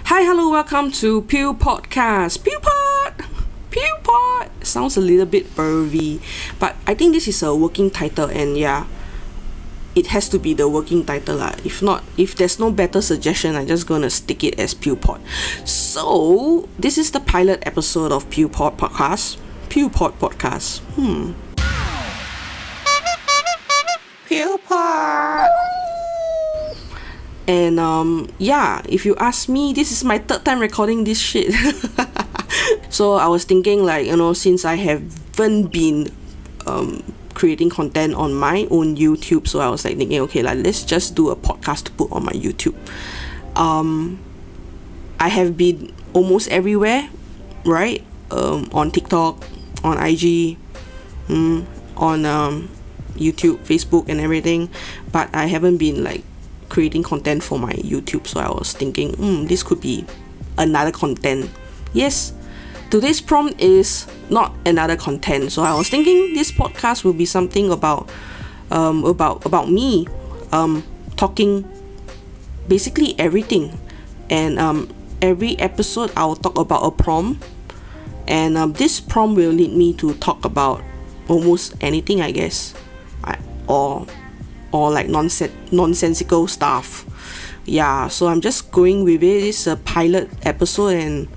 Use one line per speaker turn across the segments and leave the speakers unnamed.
Hi, hello, welcome to PEWPOD Podcast. PEWPOD sounds a little bit pervy, but I think this is a working title, and yeah, it has to be the working title lah. If not, if there's no better suggestion, I'm just gonna stick it as PEWPOD. So this is the pilot episode of PEWPOD Podcast. PEWPOD Podcast. PEWPOD. And yeah, if you ask me, this is my third time recording this shit. So I was thinking, like, since I haven't been creating content on my own YouTube, so I was like thinking, okay, like, let's just do a podcast to put on my YouTube. I have been almost everywhere, right? On TikTok, on IG, on YouTube, Facebook and everything, but I haven't been like creating content for my YouTube. So I was thinking, this could be another content. Yes, today's prompt is not another content. So I was thinking this podcast will be something about me, talking basically everything, and every episode I'll talk about a prompt, and this prompt will lead me to talk about almost anything, I guess, or like nonsensical stuff. Yeah, so I'm just going with it. It's a pilot episode, and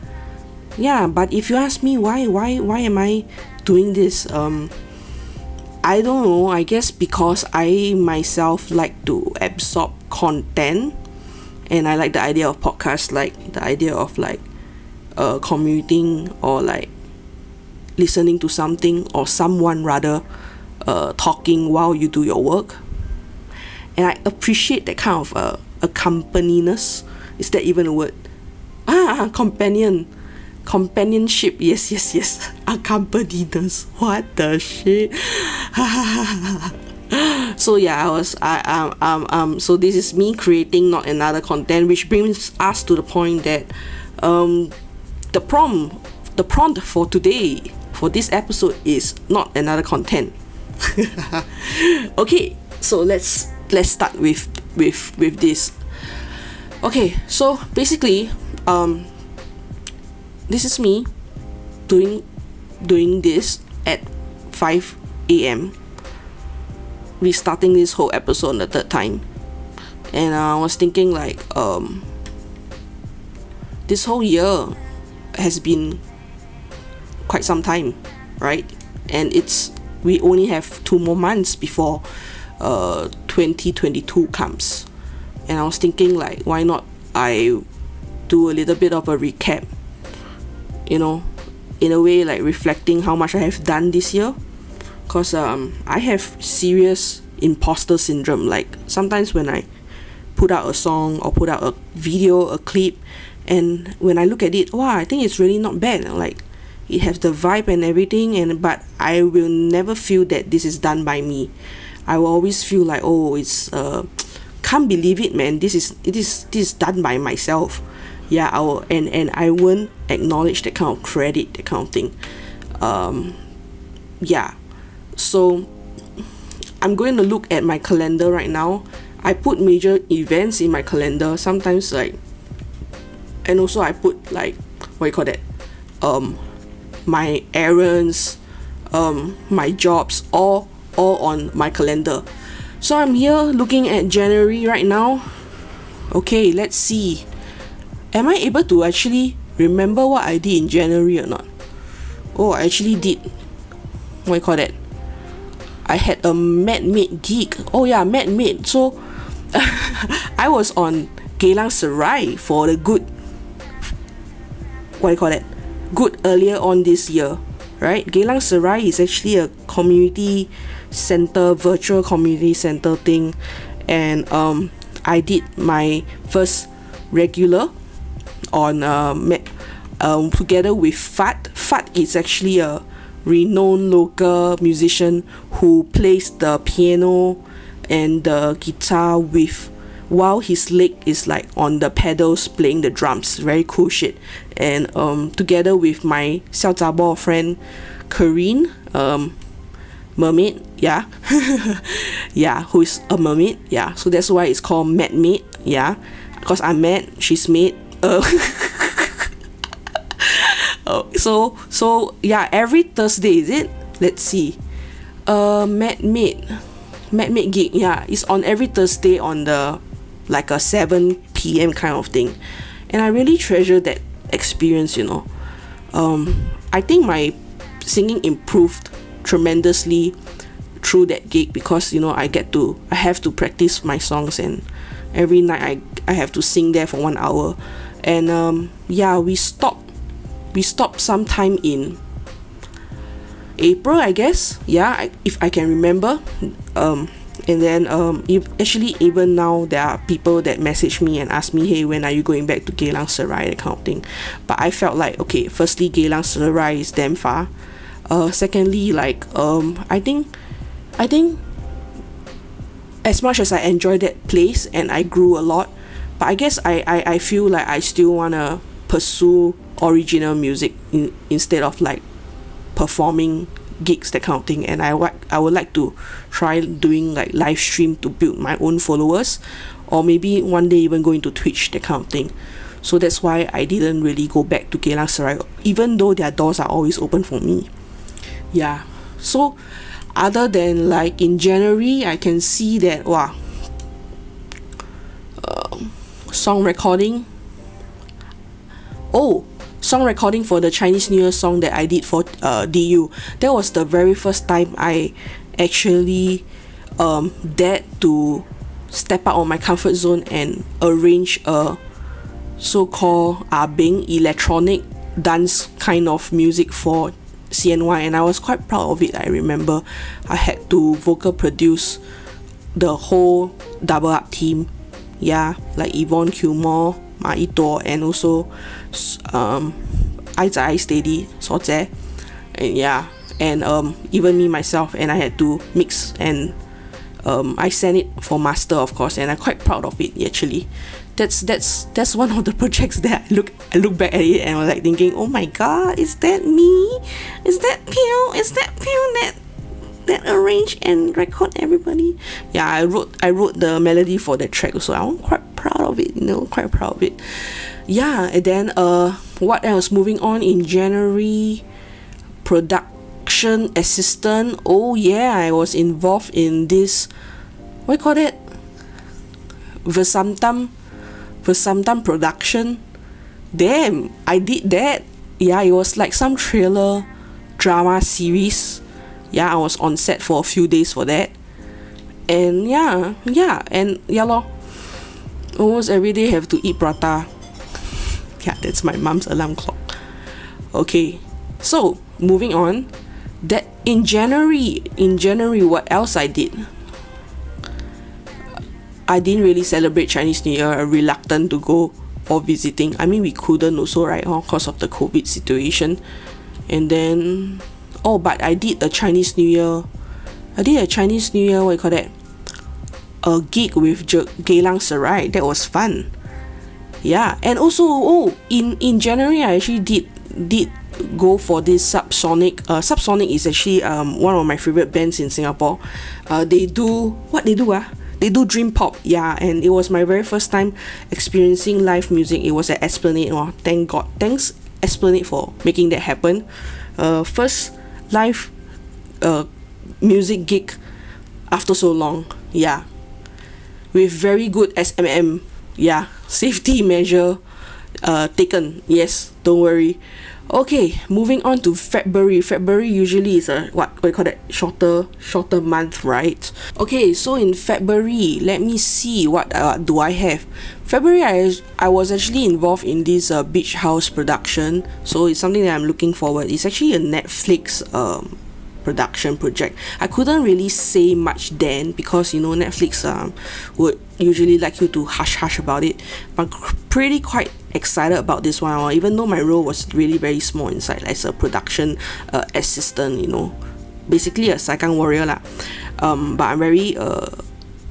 yeah, but if you ask me why am I doing this, I don't know. I guess because I myself like to absorb content, and I like the idea of podcast, like the idea of like commuting, or like listening to something or someone rather talking while you do your work. And I appreciate that kind of accompanyiness. Is that even a word? Companionship. Yes. Accompanyiness. What the shit? So yeah, so this is me creating not another content, which brings us to the point that the prompt for today, for this episode, is not another content. Okay, so let's start with this. Okay, so basically, this is me doing this at 5 a.m. restarting this whole episode on the third time, and I was thinking, like, this whole year has been quite some time, right? And we only have 2 more months before 2022 comes, and I was thinking, like, why not I do a little bit of a recap, in a way, like reflecting how much I have done this year, because I have serious imposter syndrome. Like, sometimes when I put out a song or put out a video, a clip, and when I look at it, wow, I think it's really not bad, like it has the vibe and everything, but I will never feel that this is done by me. I will always feel like, oh, it's can't believe it, man, this is done by myself. Yeah, I won't acknowledge that kind of credit, that kind of thing. Yeah, so I'm going to look at my calendar right now. I put major events in my calendar sometimes, like, and also I put, like, what you call that, my errands, my jobs, all on my calendar. So I'm here looking at January right now. Okay, let's see, am I able to actually remember what I did in January or not? Oh, I actually did, what you call that, I had a MadMade gig. Oh yeah, MadMade. So I was on Geylang Serai for the good, what you call that, good earlier on this year, right? Geylang Serai is actually a community center, virtual community center thing, and I did my first regular on together with Fat. Fat is actually a renowned local musician who plays the piano and the guitar while his leg is like on the pedals playing the drums. Very cool shit. And together with my Xiao Zha friend Karine, mermaid, yeah. Yeah, who is a mermaid, yeah. So that's why it's called MadMade, yeah. Because I'm mad, she's made, So yeah, every Thursday, is it? Let's see. Mad Made gig, yeah, it's on every Thursday on the like a 7 p.m. kind of thing, and I really treasure that experience, you know. I think my singing improved tremendously through that gig because, you know, I have to practice my songs, and every night I have to sing there for 1 hour. And yeah, we stopped sometime in April, I guess. Yeah, if I can remember. And then actually even now there are people that message me and ask me, hey, when are you going back to Geylang Serai, that kind of thing. But I felt like, okay, firstly, Geylang Serai is damn far. Secondly, like I think as much as I enjoyed that place and I grew a lot, but I guess I feel like I still wanna pursue original music instead of like performing gigs, that kind of thing. And I would like to try doing like live stream to build my own followers, or maybe one day even going to Twitch, that kind of thing. So that's why I didn't really go back to Geylang Serai, even though their doors are always open for me. Yeah, so other than like in January, I can see that song recording for the Chinese New Year song that I did for DU. That was the very first time I actually dared to step out of my comfort zone and arrange a so-called Bing electronic dance kind of music for CNY, and I was quite proud of it. I remember I had to vocal produce the whole double up team, yeah, like Yvonne Kilmore, Ma Ito, and also Ai Steady Soze, and yeah, and even me myself, and I had to mix, and I sent it for master, of course, and I'm quite proud of it actually. That's one of the projects that I look back at it and I was like thinking, oh my god, is that me? Is that Pew that arranged and record everybody? Yeah, I wrote the melody for that track, so I'm quite proud of it, you know, quite proud of it. Yeah, and then what else? Moving on, in January, production assistant. Oh yeah, I was involved in this, what you call it? Versamtam production. Damn, I did that. Yeah, it was like some thriller drama series. Yeah, I was on set for a few days for that. And yeah, lor, almost every day have to eat prata. Yeah, that's my mom's alarm clock. Okay, so moving on. That in January, what else I did? I didn't really celebrate Chinese New Year. Reluctant to go for visiting. I mean, we couldn't also, right? Because of the COVID situation. And then, but I did a Chinese New Year. What do you call that? A gig with Geylang Serai. That was fun. Yeah, and also, in January, I actually did go for this Subsonic. Subsonic is actually one of my favorite bands in Singapore. They do dream pop, yeah, and it was my very first time experiencing live music. It was at Esplanade. Oh, thank God, thanks Esplanade for making that happen. First live music gig after so long, yeah, with very good SMM, yeah, safety measure taken. Yes, don't worry. Okay, moving on to February. February usually is a what you call that, shorter month, right? Okay, so in February, let me see what do I have. February, I was actually involved in this beach house production, so it's something that I'm looking forward. It's actually a Netflix production project. I couldn't really say much then because, you know, Netflix would usually like you to hush about it, but pretty quite excited about this one, even though my role was really very small inside as a production assistant, you know, basically a saikang warrior lah. But I'm very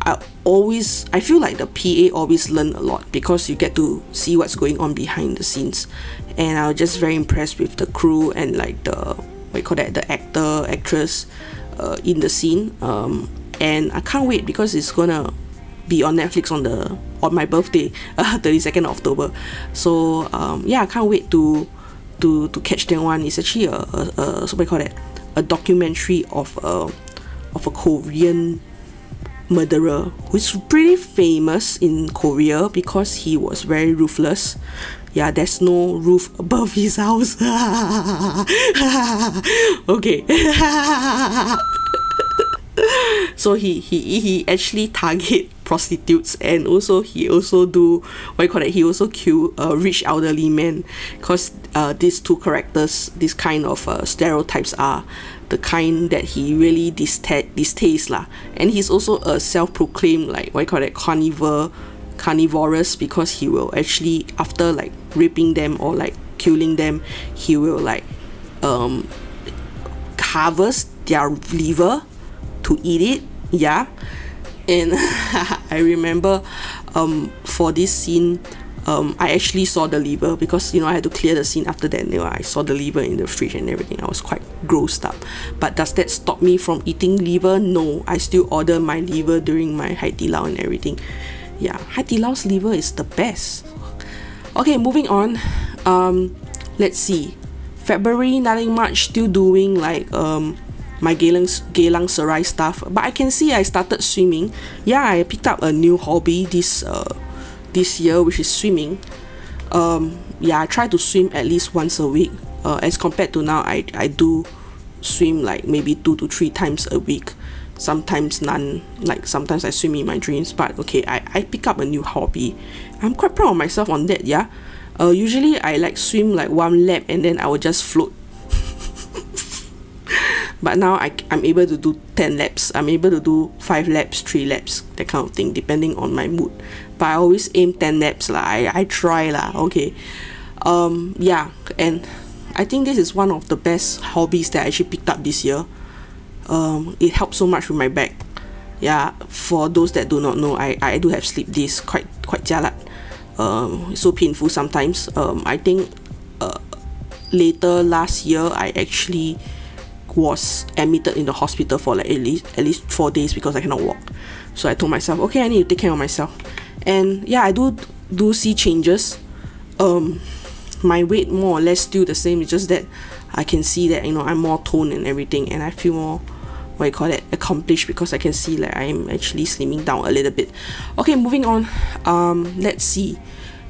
I feel like the PA always learn a lot because you get to see what's going on behind the scenes, and I was just very impressed with the crew and like the the actor, actress in the scene, and I can't wait because it's gonna be on Netflix on my birthday, 32nd October. So yeah, I can't wait to catch that one. It's actually a what do you call that? A documentary of a Korean murderer who's pretty famous in Korea because he was very ruthless. Yeah, there's no roof above his house. Okay. So he actually target prostitutes, and also he also do what you call it, he also kill rich elderly men, because these two characters, this kind of stereotypes are the kind that he really distaste lah. And he's also a self-proclaimed, like, what you call it, carnivorous, because he will actually, after like raping them or like killing them, he will like harvest their liver to eat it. Yeah. And I remember for this scene, I actually saw the liver, because I had to clear the scene after that. I saw the liver in the fridge and everything. I was quite grossed up. But does that stop me from eating liver? No, I still order my liver during my Hai Di Lao and everything. Yeah, Hai Di Lao's liver is the best. Okay, moving on. Let's see. February, nothing much. Still doing like my Geylang Serai stuff. But I can see I started swimming. Yeah, I picked up a new hobby this year, which is swimming. Yeah, I try to swim at least once a week. As compared to now, I do swim like maybe 2 to 3 times a week. Sometimes none. Like sometimes I swim in my dreams. But okay, I pick up a new hobby. I'm quite proud of myself on that. Yeah. Usually I like swim like 1 lap and then I will just float. But now I'm able to do 10 laps. I'm able to do 5 laps, 3 laps, that kind of thing, depending on my mood. But I always aim 10 laps lah. I try lah. Okay. Yeah, and I think this is one of the best hobbies that I actually picked up this year. It helps so much with my back. Yeah, for those that do not know, I do have sleep disc, quite jialat. It's so painful sometimes. I think later last year I actually was admitted in the hospital for like at least 4 days because I cannot walk. So I told myself, okay, I need to take care of myself. And yeah, I do see changes. My weight more or less still the same. It's just that I can see that I'm more toned and everything, and I feel more, what you call it, accomplished, because I can see like I'm actually slimming down a little bit. Okay, moving on. Let's see.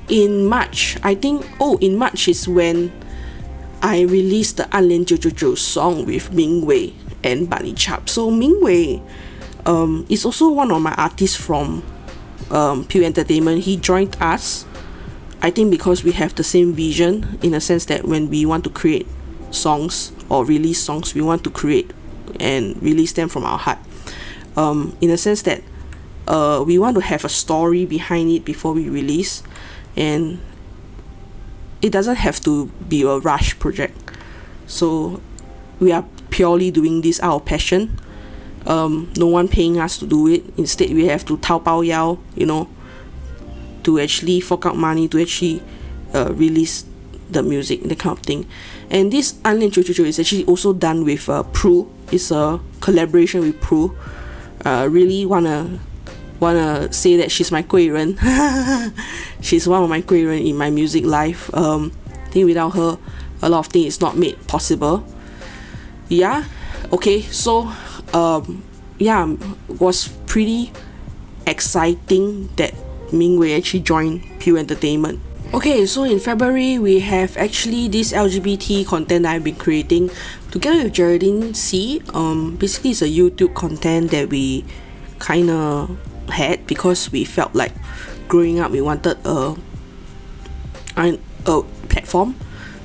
In March, I think, in March is when I released the 暗恋999 song with Ming Wei and Bunny Chap. So Ming Wei is also one of my artists from Pew Entertainment. He joined us, I think, because we have the same vision, in a sense that when we want to create songs or release songs, we want to create and release them from our heart. In a sense that we want to have a story behind it before we release, and it doesn't have to be a rush project. So we are purely doing this out of passion. No one paying us to do it. Instead, we have to Taobao Yao, to actually fork out money to actually release the music, that kind of thing. And this 暗恋999 is actually also done with Pru. It's a collaboration with Pru. Really wanna say that she's my 贵人. She's one of my 贵人 in my music life. I think without her, a lot of things is not made possible. Yeah. Okay. So yeah, it was pretty exciting that Ming Wei actually joined Pew Entertainment. Okay, so in February, we have actually this LGBT content that I've been creating together with Geraldine C. Basically, it's a YouTube content that we kind of had because we felt like growing up we wanted a platform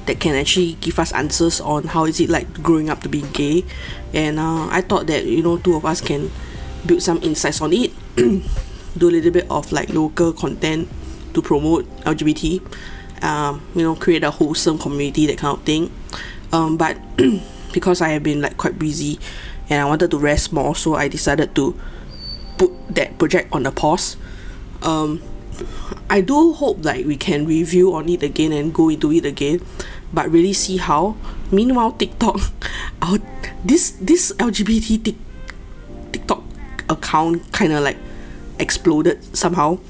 that can actually give us answers on how is it like growing up to be gay. And I thought that two of us can build some insights on it. Do a little bit of like local content to promote LGBT, create a wholesome community, that kind of thing. But because I have been like quite busy and I wanted to rest more, so I decided to put that project on a pause. I do hope like we can review on it again and go into it again, but really see how. Meanwhile, TikTok, this LGBT TikTok account kind of like exploded somehow.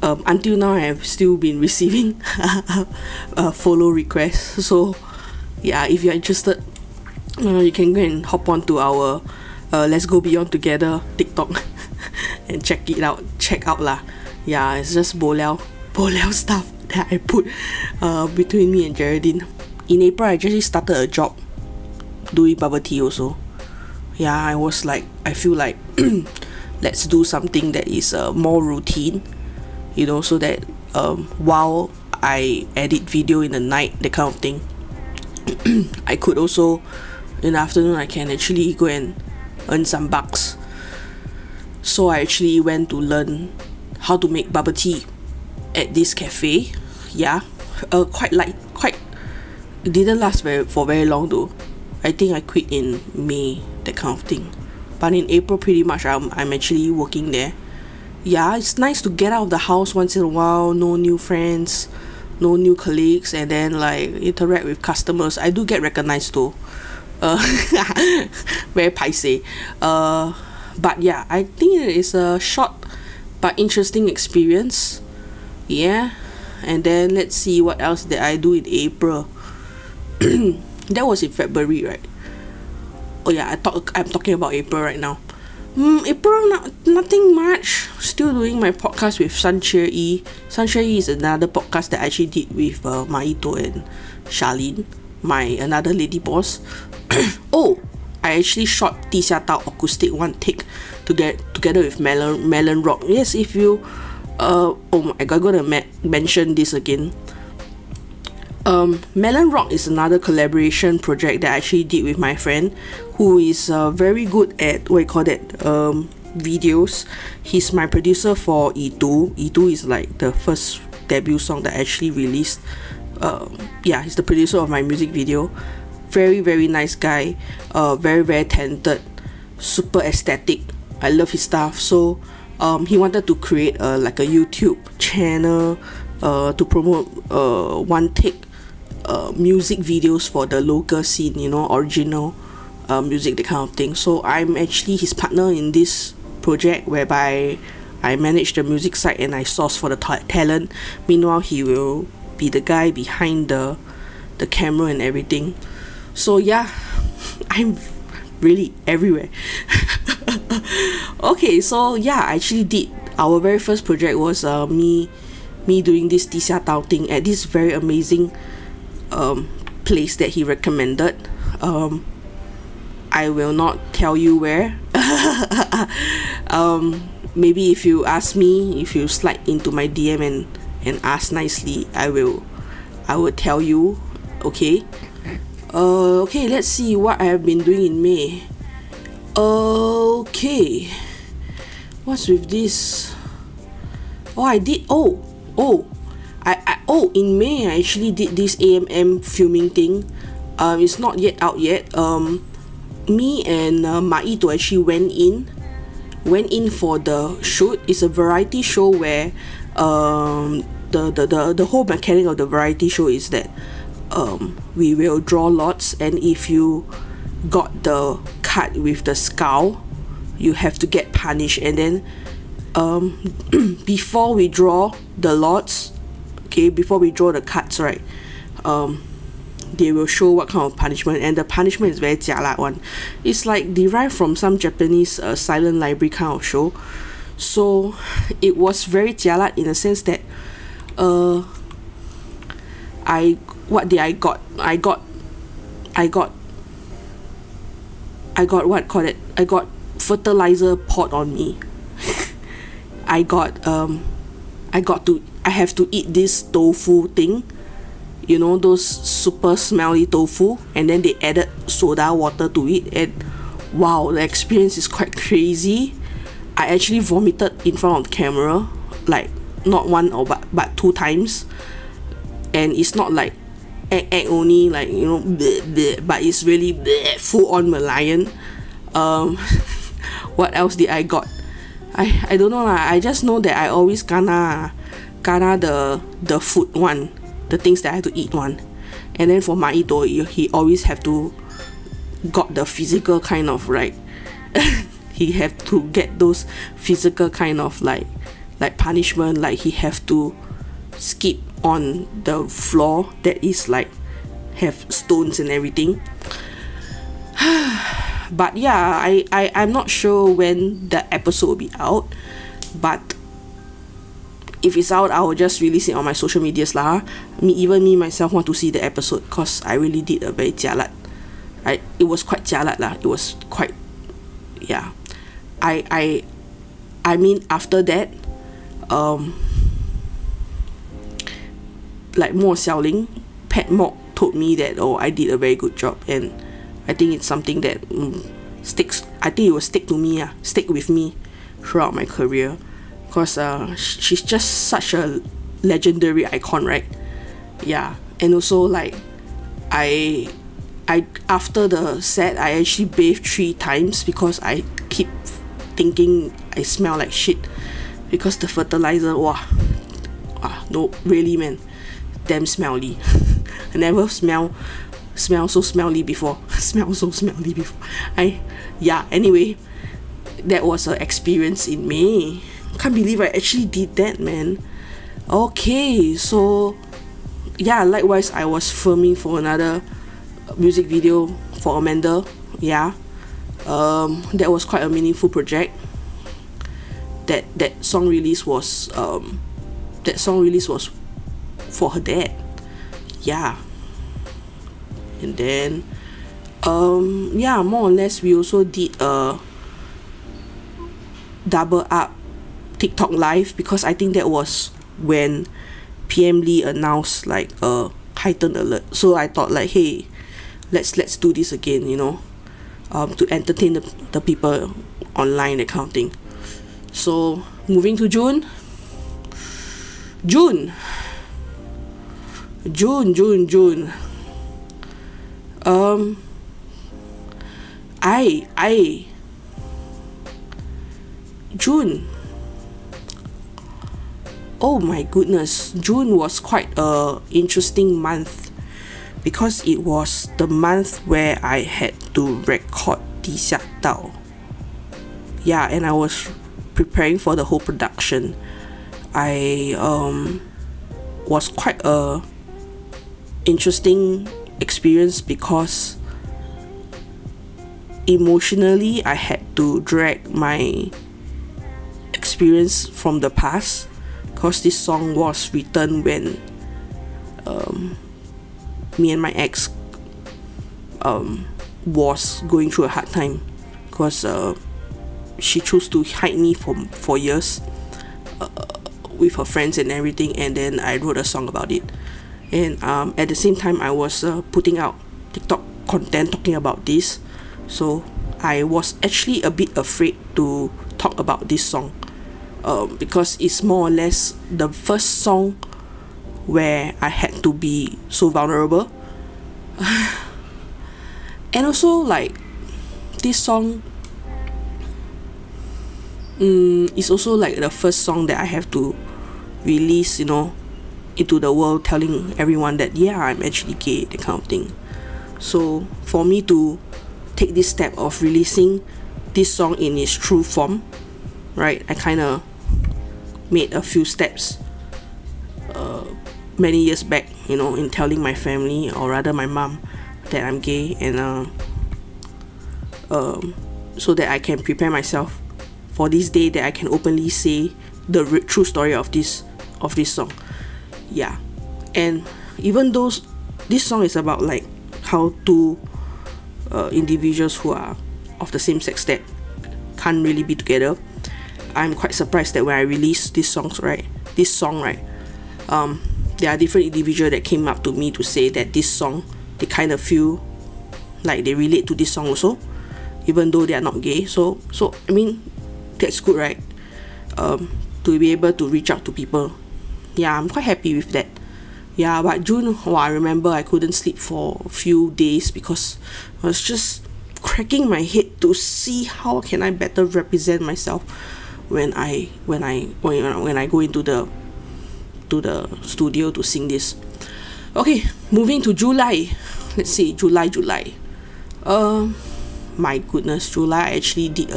Until now, I have still been receiving follow requests. So yeah, if you're interested, you can go and hop on to our Let's Go Beyond Together TikTok and check out lah. Yeah, it's just bo liao stuff that I put between me and Geraldine. In April, I just started a job doing bubble tea also. Yeah, I feel like let's do something that is more routine, so that while I edit video in the night, that kind of thing, I could also, in the afternoon, I can actually go and earn some bucks. So I actually went to learn how to make bubble tea at this cafe. Yeah, it didn't last for very long though. I think I quit in May, that kind of thing. But in April, pretty much I'm actually working there. Yeah, it's nice to get out of the house once in a while, no new friends, no new colleagues, and then like interact with customers. I do get recognized though. Very paiseh. But yeah, I think it is a short but interesting experience. Yeah, and then let's see what else did I do in April. That was in February, right? Oh yeah, I'm talking about April right now. April, nothing much. Still doing my podcast with Sunshine E. Sunshine E is another podcast that I actually did with Maito and Charlene, my another lady boss. Oh, I actually shot 地下道 acoustic one take together with Melon Rock. Yes, if you oh my god, I'm gonna mention this again. Melon Rock is another collaboration project that I actually did with my friend, who is very good at videos. He's my producer for Itu. Itu is like the first debut song that I actually released. Yeah, he's the producer of my music video. Very, very nice guy. Very, very talented. Super aesthetic. I love his stuff. So he wanted to create like a YouTube channel to promote one take music videos for the local scene, original music, that kind of thing. So I'm actually his partner in this project, whereby I manage the music side and I source for the talent. Meanwhile, he will be the guy behind the camera and everything. So yeah, I'm really everywhere. Okay, so yeah, I actually did. Our very first project was me doing this 地下道 thing at this very amazing place that he recommended. I will not tell you where. Maybe if you ask me, if you slide into my DM and ask nicely, I will tell you. Okay. Okay, let's see what I have been doing in May. Okay, what's with this? Oh, I did. In May I actually did this AMM filming thing. It's not yet out yet. Me and Maito actually went in for the shoot. It's a variety show where the whole mechanic of the variety show is that we will draw lots, and if you got the card with the skull, you have to get punished. And then before we draw the lots, before we draw the cards, right, they will show what kind of punishment, and the punishment is very jialat one. It's like derived from some Japanese silent library kind of show. So it was very jialat in the sense that I got fertilizer pot on me. I have to eat this tofu thing, those super smelly tofu, and then they added soda water to it, and wow, the experience is quite crazy. I actually vomited in front of the camera, like not one but 2 times, and it's not like egg only, like bleh, bleh, but it's really bleh, full on Malayan. What else did I got? I don't know lah. I just know that I always kena the food one, the things that I have to eat one. And then for Maito, he always have to got the physical kind of, right? he have to get those physical kind of like punishment, like he have to skip on the floor that is like have stones and everything. But yeah, I'm not sure when the episode will be out, but if it's out, I will just release it on my social medias lah. Even me myself want to see the episode, cause I really did a very jialat. It was quite jialat lah. It was quite, yeah. I mean after that, like Mo Xiaoling, Pat Mok told me that I did a very good job, and I think it's something that sticks. I think it will stick with me throughout my career, because she's just such a legendary icon, right? Yeah. And also like I after the set, I actually bathed 3 times because I keep thinking I smell like shit, because the fertilizer, no, really man, damn smelly. I never smell so smelly before. Anyway, that was an experience in May. Can't believe I actually did that, man. Okay, so yeah, likewise I was filming for another music video for Amanda. Yeah, that was quite a meaningful project. That song release was for her dad. Yeah. And then yeah, more or less we also did a double up TikTok live, because I think that was when PM Lee announced like a heightened alert. So I thought like, hey, let's do this again, you know, to entertain the people online, that kind of thing. So moving to June. June. Oh my goodness, June was quite a interesting month, because it was the month where I had to record 地下道. Yeah, and I was preparing for the whole production. I was quite a interesting experience, because emotionally I had to drag my experience from the past, because this song was written when me and my ex was going through a hard time, because she chose to hide me for years with her friends and everything, and then I wrote a song about it. And at the same time I was putting out TikTok content talking about this, so I was actually a bit afraid to talk about this song, because it's more or less the first song where I had to be so vulnerable. And also like this song is also like the first song that I have to release, you know, into the world, telling everyone that yeah, I'm actually gay, that kind of thing. So for me to take this step of releasing this song in its true form, right, I kind of made a few steps many years back, you know, in telling my family, or rather my mom, that I'm gay, and so that I can prepare myself for this day that I can openly say the true story of this song. Yeah. And even though this song is about like how two individuals who are of the same sex that can't really be together, I'm quite surprised that when I released this song, right, there are different individuals that came up to me to say that this song, they kind of feel like they relate to this song also, even though they are not gay. So I mean, that's good, right? To be able to reach out to people. Yeah, I'm quite happy with that. Yeah, but June, I remember I couldn't sleep for a few days, because I was just cracking my head to see how can I better represent myself when I go into the studio to sing this. Okay, moving to July. Let's see, July. my goodness, July I actually did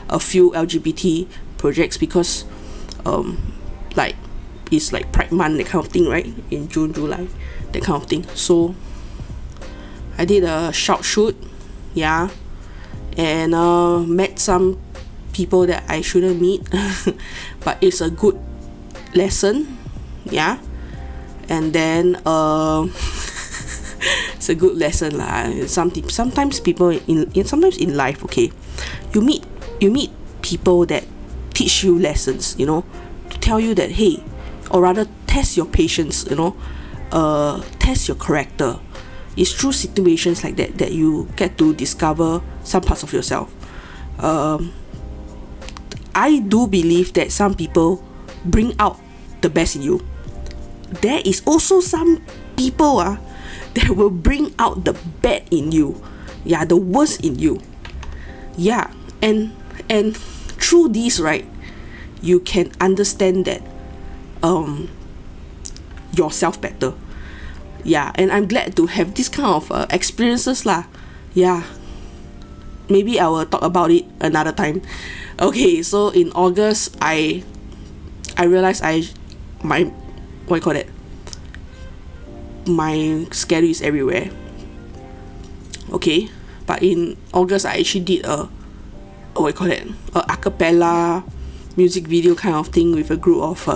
a few LGBT projects because like it's like Pride Month, that kind of thing, right? In June, July, that kind of thing. So I did a short shoot, yeah, and met some people that I shouldn't meet, but it's a good lesson, yeah. And then it's a good lesson lah. Sometimes people sometimes in life, okay, you meet people that teach you lessons, you know, to tell you that, hey, or rather test your patience, you know, test your character. It's through situations like that you get to discover some parts of yourself. I do believe that some people bring out the best in you. There is also some people that will bring out the bad in you, yeah, the worst in you, yeah. And through these, right, you can understand that yourself better, yeah. And I'm glad to have this kind of experiences lah, yeah. Maybe I will talk about it another time. Okay, so in August I realized my schedule is everywhere. Okay, but in August I actually did a acapella music video kind of thing with a group of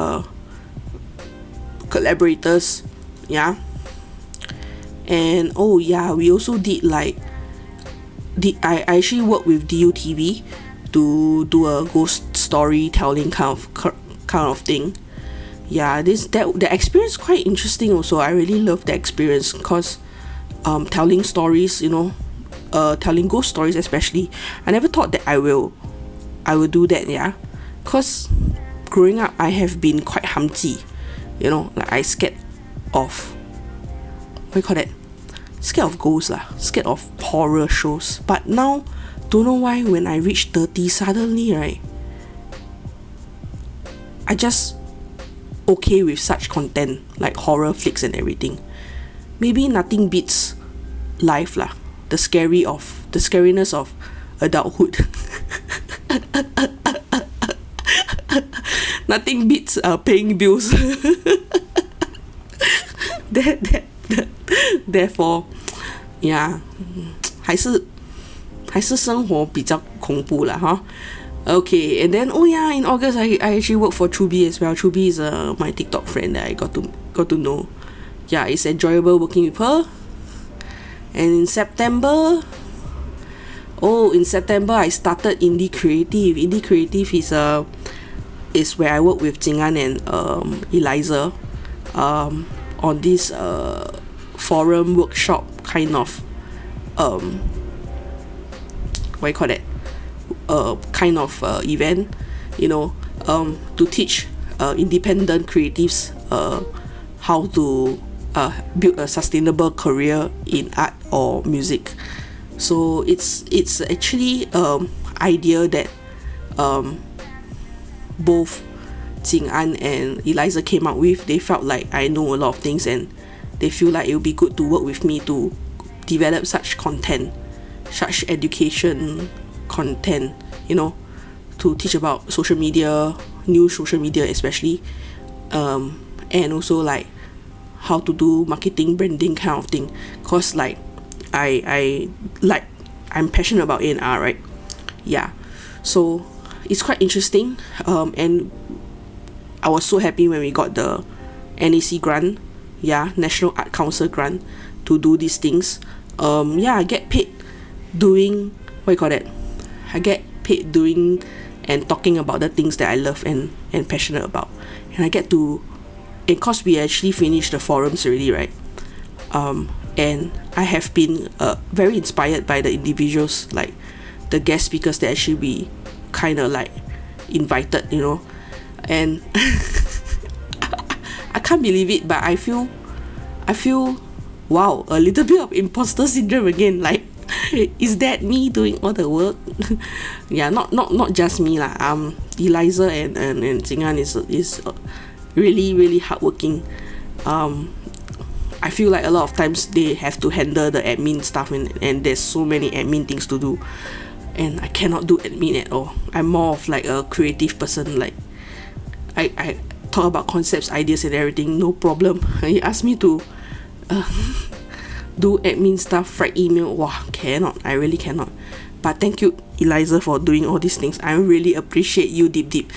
collaborators, yeah. And oh yeah, we also did I actually worked with DUTV to do a ghost storytelling kind of thing. Yeah, the experience quite interesting also. I really love the experience because telling stories, you know, telling ghost stories especially. I never thought that I will do that, yeah. Because growing up I have been quite hamji, you know, like I scared of scared of ghosts lah, scared of horror shows. But now, don't know why, when I reach 30, suddenly, right, I just okay with such content like horror flicks and everything. Maybe nothing beats life lah, the scariness of adulthood. Nothing beats paying bills. Therefore, yeah, 还是生活比较恐怖啦, huh? Okay, and then in August I actually worked for Chubi as well. Chubi is my TikTok friend that I got to know. Yeah, it's enjoyable working with her. And in September I started Indie Creative. Indie Creative is where I work with Jing An and Eliza on this forum workshop kind of event, you know, to teach independent creatives how to build a sustainable career in art or music. So it's actually idea that both Jing An and Eliza came up with. They felt like I know a lot of things and they feel like it would be good to work with me to develop such content, such education content, you know, to teach about social media, new social media especially, and also like how to do marketing, branding kind of thing. Cause like I'm passionate about A&R, right? Yeah, so it's quite interesting, and I was so happy when we got the NAC grant, yeah, National Art Council grant, to do these things. I get paid doing I get paid doing and talking about the things that I love and passionate about. And I get to, because we actually finished the forums already, right? And I have been very inspired by the individuals, like the guest speakers that actually we kind of like invited, you know. And I can't believe it, but I feel wow, a little bit of imposter syndrome again. Like, is that me doing all the work? Yeah, not just me lah. Eliza and Jing An is really hardworking. I feel like a lot of times they have to handle the admin stuff, and there's so many admin things to do, and I cannot do admin at all. I'm more of like a creative person. Like I talk about concepts, ideas and everything, no problem. You ask me to do admin stuff, write email, wow, cannot. I really cannot. But thank you, Eliza, for doing all these things. I really appreciate you deep.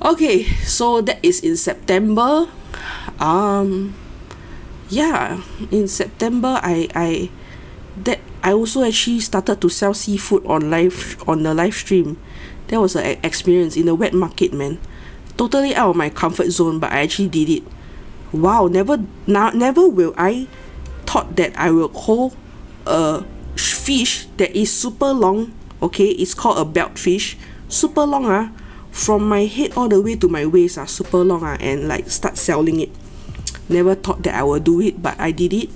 Okay, so that is in September. Yeah, in September I also actually started to sell seafood on the live stream. That was an experience in the wet market, man. Totally out of my comfort zone, but I actually did it. Wow, never will I thought that I will hold a fish that is super long. Okay, it's called a belt fish, super long from my head all the way to my waist super long and like start selling it. Never thought that I would do it, but I did it.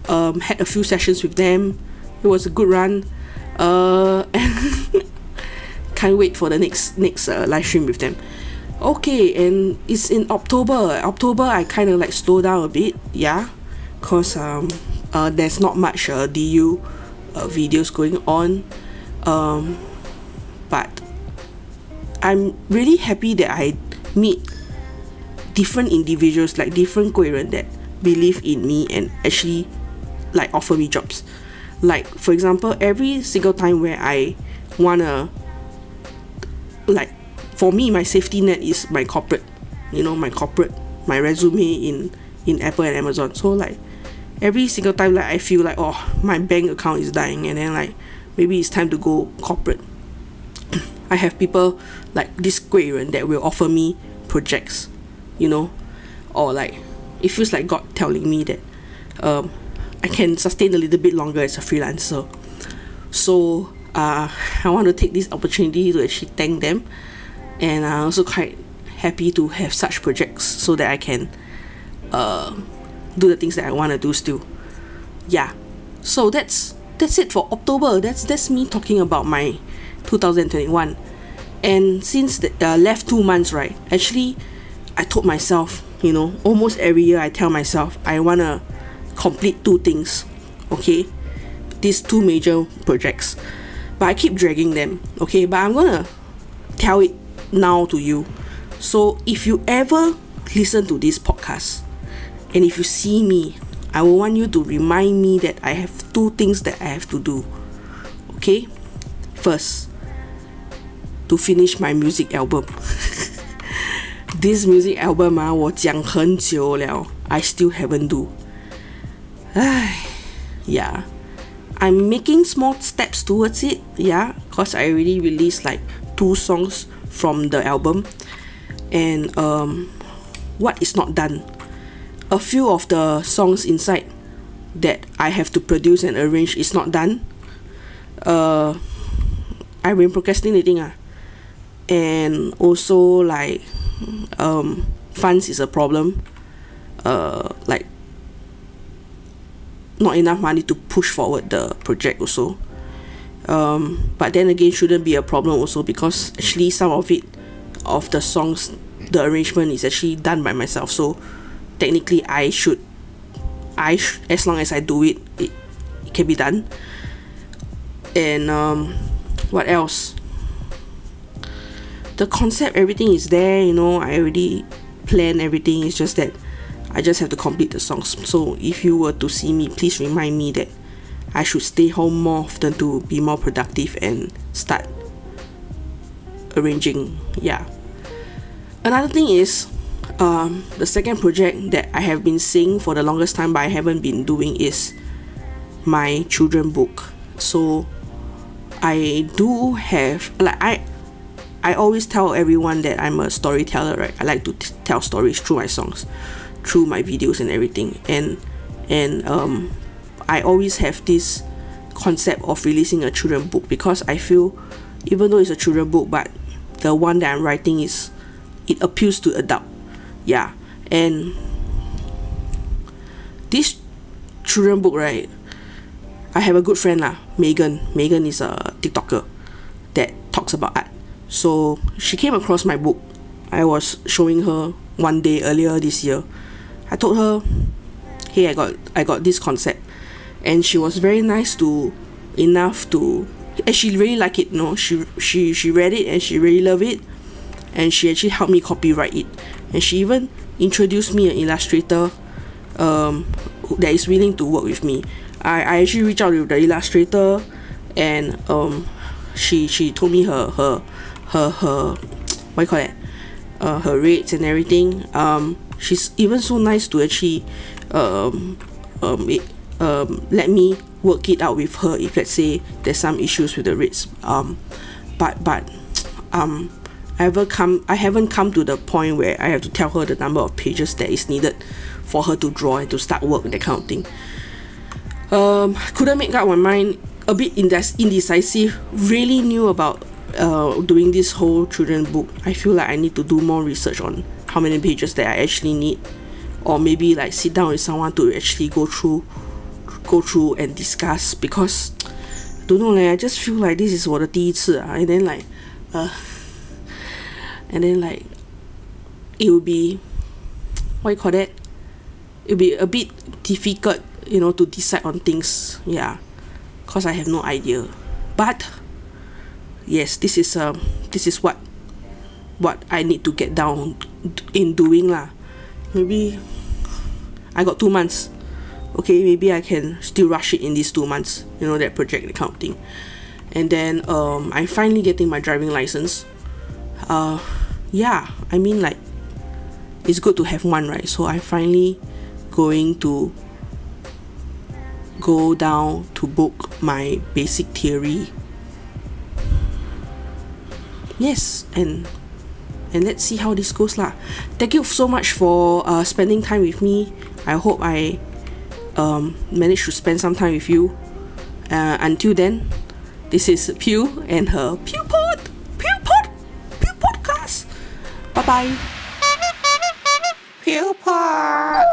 Had a few sessions with them. It was a good run. Can't wait for the next live stream with them. Okay, and it's in October. I kind of like slow down a bit, yeah, cause there's not much DU videos going on. But I'm really happy that I meet different individuals, like different 贵人 that believe in me and actually like offer me jobs. Like for example, every single time where I wanna, like for me, my safety net is my corporate, my resume in Apple and Amazon. So like every single time like I feel like, oh, my bank account is dying, and then like maybe it's time to go corporate, I have people like this 贵人 that will offer me projects, or like it feels like God telling me that I can sustain a little bit longer as a freelancer. So I want to take this opportunity to actually thank them, and I'm also quite happy to have such projects so that I can do the things that I want to do still. Yeah, so that's it for October. That's me talking about my 2021. And since the left 2 months, right, actually I told myself, almost every year I tell myself I want to complete 2 things, okay, these 2 major projects, but I keep dragging them, okay, but I'm gonna tell it now to you. So if you ever listen to this podcast and if you see me, I will want you to remind me that I have 2 things that I have to do, okay. First, to finish my music album. This music album 我讲很久了 I still haven't do. Yeah, I'm making small steps towards it, yeah, because I already released like 2 songs from the album. And what is not done, a few of the songs inside that I have to produce and arrange is not done. I've been procrastinating, and also like funds is a problem. Like not enough money to push forward the project also. But then again, shouldn't be a problem also, because actually some of the songs, the arrangement is actually done by myself. So technically I should as long as I do it, it can be done. And what else? The concept, everything is there, I already planned everything. It's just that I just have to complete the songs. So if you were to see me, please remind me that I should stay home more often to be more productive and start arranging. Yeah. Another thing is, the second project that I have been saying for the longest time but I haven't been doing is my children book. So I do have, like, I always tell everyone that I'm a storyteller, right? I like to tell stories through my songs, through my videos and everything. And I always have this concept of releasing a children book, because I feel even though it's a children book, but the one that I'm writing it appeals to adult. Yeah. And this children book, right, I have a good friend Megan is a TikToker that talks about art. So she came across my book. I was showing her one day earlier this year. I told her, hey, I got this concept. And she was very nice enough to, and she really liked it, she read it and she really loved it, and she actually helped me copyright it, and she even introduced me an illustrator that is willing to work with me. I actually reached out to the illustrator, and she told me her what you call it, her rates and everything. She's even so nice to actually let me work it out with her if, let's say, there's some issues with the rates. But I haven't come to the point where I have to tell her the number of pages that is needed for her to draw and to start work and that kind of thing. Couldn't make up my mind, a bit indecisive, really knew about doing this whole children book. I feel like I need to do more research on how many pages that I actually need, or maybe like sit down with someone to actually go through and discuss, because don't know, I just feel like this is 我的第一次 and then like it will be, what you call that, it will be a bit difficult, to decide on things, because I have no idea. But yes, this is what I need to get down in doing lah. Maybe I got 2 months. Okay, maybe I can still rush it in these 2 months, that project, that kind of thing. And then I'm finally getting my driving license. I mean, like, it's good to have one, right? So I'm finally going to go down to book my basic theory. Yes, and let's see how this goes lah. Thank you so much for spending time with me. I hope I managed to spend some time with you. Until then, this is Pew and her PEWPOD podcast. Bye bye. PEWPOD.